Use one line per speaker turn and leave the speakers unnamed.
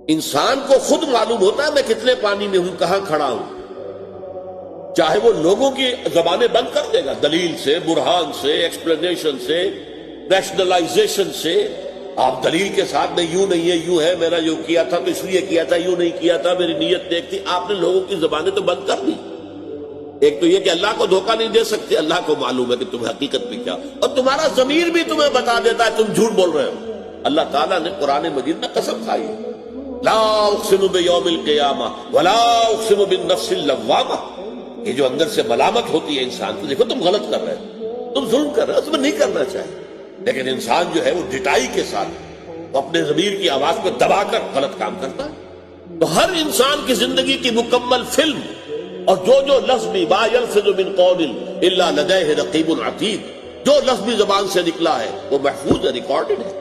انسان کو خود معلوم ہوتا ہے میں کتنے پانی میں ہوں، کہاں کھڑا ہوں، چاہے وہ لوگوں کی زبانیں بند کر دے گا، دلیل سے، برہان سے، ایکسپلینیشن سے، ریشنلائزیشن سے۔ آپ دلیل کے ساتھ میں یوں نہیں ہے، یوں ہے، میں نے یوں کیا تھا تو اس لیے کیا تھا، یوں نہیں کیا تھا، میری نیت نیک تھی۔ آپ نے لوگوں کی زبانیں تو بند کر دی۔ ایک تو یہ کہ اللہ کو دھوکہ نہیں دے سکتے، اللہ کو معلوم ہے کہ تم حقیقت میں کیا، اور تمہارا ضمیر بھی تمہیں بتا دیتا ہے تم جھوٹ بول رہے ہو۔ اللہ تعالیٰ نے قرآن مجید میں قسم کھائی ہے، لا اقسم بیوم القیامہ ولا اقسم بالنفس اللوامہ۔ یہ جو اندر سے ملامت ہوتی ہے انسان کو، دیکھو تم غلط کر رہے ہو، تم ظلم کر رہے ہو، تمہیں نہیں کرنا چاہیے، لیکن انسان جو ہے وہ ڈٹائی کے ساتھ اپنے ضمیر کی آواز کو دبا کر غلط کام کرتا ہے۔ تو ہر انسان کی زندگی کی مکمل فلم، اور جو لفظ بھی ما یلفظ من قول الا لدیہ رقیب عتید، جو لفظ بھی زبان سے نکلا ہے وہ محفوظ ہے، ریکارڈڈ ہے۔